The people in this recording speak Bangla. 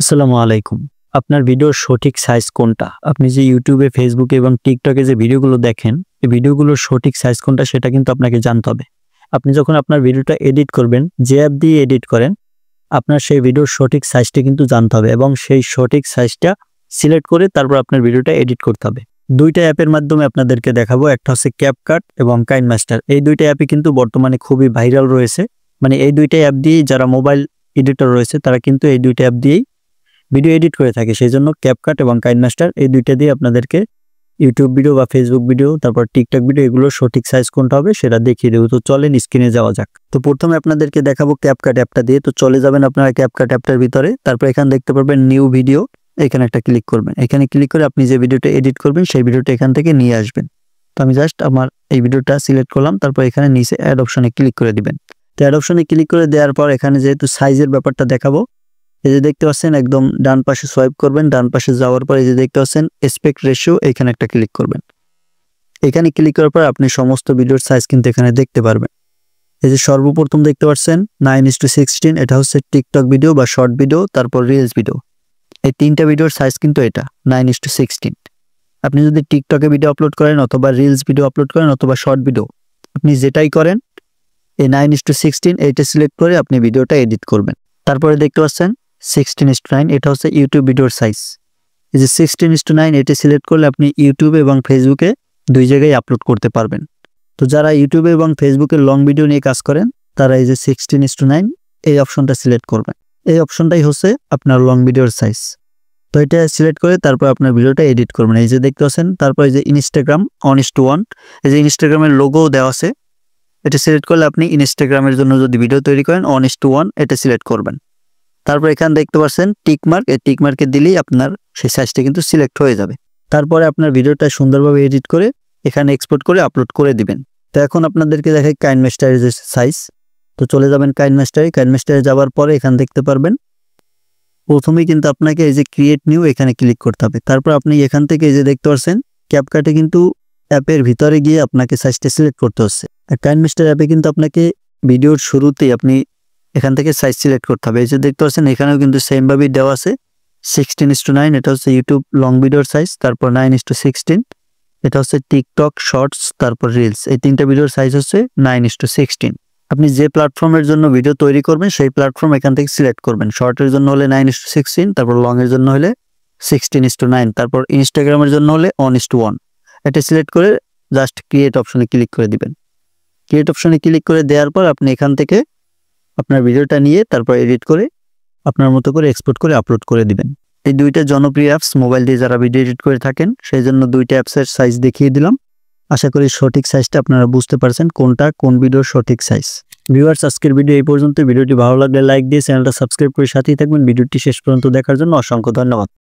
আসসালামু আলাইকুম। আপনার ভিডিওর সঠিক সাইজ কোনটা? আপনি যে YouTube, Facebook এবং TikTok এ যে ভিডিওগুলো দেখেন, এই ভিডিওগুলোর সঠিক সাইজ কোনটা সেটা কিন্তু আপনাকে জানতে হবে। আপনি যখন আপনার ভিডিওটা এডিট করবেন, যে অ্যাপ দিয়ে এডিট করেন, আপনার সেই ভিডিওর সঠিক সাইজটা কিন্তু জানতে হবে এবং সেই সঠিক সাইজটা সিলেক্ট করে তারপর আপনার ভিডিওটা এডিট করতে হবে। ২টা অ্যাপের মাধ্যমে আপনাদেরকে দেখাবো। একটা হচ্ছে CapCut এবং KineMaster। এই ২টা অ্যাপই কিন্তু বর্তমানে খুবই ভাইরাল রয়েছে। মানে এই ২টা অ্যাপ দিয়েই যারা মোবাইল এডিটর রয়েছে তারা কিন্তু এই ২টা অ্যাপ দিয়েই ভিডিও এডিট করে থাকে। সেজন্য CapCut এবং KineMaster এই ২টা দিয়ে আপনাদেরকে YouTube ভিডিও বা Facebook ভিডিও, তারপর TikTok ভিডিও এগুলোর সঠিক সাইজ কোনটা হবে সেটা দেখিয়ে দেব। তো চলেন স্ক্রিনে যাওয়া যাক। তো প্রথমে আপনাদেরকে দেখাবো CapCut অ্যাপটা দিয়ে। তো চলে যাবেন আপনারা CapCut অ্যাপটার ভিতরে। তারপর এখানে দেখতে পারবেন নিউ ভিডিও, এখানে একটা ক্লিক করবেন। এখানে ক্লিক করে আপনি যে ভিডিওটা এডিট করবেন সেই ভিডিওটা এখান থেকে নিয়ে আসবেন। তো আমি জাস্ট আমার এই ভিডিওটা সিলেক্ট করলাম, তারপর এখানে নিচে অ্যাড অপশনে ক্লিক করে দিবেন। তো অ্যাড অপশনে ক্লিক করে দেওয়ার পর এখানে যেহেতু সাইজের ব্যাপারটা দেখাবো, এই যে দেখতে পাচ্ছেন একদম ডান পাশে সোয়াইপ করবেন। ডান পাশে যাওয়ার পর এই যে দেখতে পাচ্ছেন অ্যাসপেক্ট রেশিও, এখানে একটা ক্লিক করবেন। এখানে ক্লিক করার পর আপনি সমস্ত ভিডিওর সাইজ কিন্তু এখানে দেখতে পারবেন। এই যে সর্বপ্রথম দেখতে পাচ্ছেন 9:16, এটা হচ্ছে টিকটক ভিডিও বা শর্ট ভিডিও, তারপর রিলস ভিডিও। এই তিনটা ভিডিওর সাইজ কিন্তু এটা 9:16। আপনি যদি টিকটকে ভিডিও আপলোড করেন অথবা রিলস ভিডিও আপলোড করেন অথবা শর্ট ভিডিও, আপনি যেটাই করেন এই 9:16 এইটা সিলেক্ট করে আপনি ভিডিওটা এডিট করবেন। তারপরে দেখতে পাচ্ছেন 16:9, এটা হচ্ছে ইউটিউব ভিডিওর সাইজ। এই যে 16:9 এটা সিলেক্ট করলে আপনি ইউটিউবে এবং ফেসবুকে দুই জায়গায় আপলোড করতে পারবেন। তো যারা ইউটিউবে এবং ফেসবুকে লং ভিডিও নিয়ে কাজ করেন তারা এই যে 16:9 এই অপশনটা সিলেক্ট করবেন। এই অপশনটাই হচ্ছে আপনার লং ভিডিওর সাইজ। তো এটা সিলেক্ট করে তারপর আপনার ভিডিওটা এডিট করবেন। এই যে দেখতে পাচ্ছেন, তারপর এই যে ইনস্টাগ্রাম 1:1, এই যে ইনস্টাগ্রামের লোগোও দেওয়া আছে। এটা সিলেক্ট করলে আপনি ইনস্টাগ্রামের জন্য যদি ভিডিও তৈরি করেন 1:1 এটা সিলেক্ট করবেন। তারপর এখানে দেখতে পাচ্ছেন টিকমার্ক, এই টিকমার্কে দিলেই আপনার সেই সাইজটা কিন্তু সিলেক্ট হয়ে যাবে। তারপরে আপনার ভিডিওটা সুন্দরভাবে এডিট করে এখানে এক্সপোর্ট করে আপলোড করে দিবেন। তো এখন আপনাদেরকে দেখাই KineMaster-এর যে সাইজ। তো চলে যাবেন KineMaster-এ যাওয়ার পরে এখানে দেখতে পারবেন প্রথমেই কিন্তু আপনাকে এই যে ক্রিয়েট নিউ এখানে ক্লিক করতে হবে। তারপর আপনি এখান থেকে এই যে দেখতে পাচ্ছেন CapCut-এ কিন্তু অ্যাপের ভিতরে গিয়ে আপনাকে সাইজটা সিলেক্ট করতে হচ্ছে। আর KineMaster অ্যাপে কিন্তু আপনাকে ভিডিওর শুরুতেই আপনি এখান থেকে সাইজ সিলেক্ট করতে হবে। এই যে দেখতে পাচ্ছেন এখানেও কিন্তু সেম ভাবেই দেওয়া আছে 16:9, এটা হচ্ছে ইউটিউব লং ভিডিওর সাইজ। তারপর 9:16, এটা হচ্ছে টিকটক শর্টস, তারপর রিলস। এই তিনটা ভিডিওর সাইজ হচ্ছে 9:16। আপনি যে প্ল্যাটফর্মের জন্য ভিডিও তৈরি করবেন সেই প্ল্যাটফর্ম এখান থেকে সিলেক্ট করবেন। শর্টের জন্য হলে 9:16, তারপর লং এর জন্য হলে 16:9, তারপর ইনস্টাগ্রামের জন্য হলে 1:1। এটা সিলেক্ট করে জাস্ট ক্রিয়েট অপশনে ক্লিক করে দিবেন। ক্রিয়েট অপশনে ক্লিক করে দেওয়ার পর আপনি এখান থেকে আপনার ভিডিওটা নিয়ে তারপর এডিট করে আপনার মতো করে এক্সপোর্ট করে আপলোড করে দিবেন। এই দুইটা জনপ্রিয় অ্যাপস মোবাইল দিয়ে যারা ভিডিও এডিট করে থাকেন সেই জন্য দুইটা অ্যাপসের সাইজ দেখিয়ে দিলাম। আশা করি সঠিক সাইজটা আপনারা বুঝতে পারছেন কোনটা কোন ভিডিওর সঠিক সাইজ। ভিউয়ার্স, আজকের ভিডিও এই পর্যন্ত। ভিডিওটি ভালো লাগলে লাইক দিয়ে চ্যানেলটা সাবস্ক্রাইব করে সাথেই থাকবেন। ভিডিওটি শেষ পর্যন্ত দেখার জন্য অসংখ্য ধন্যবাদ।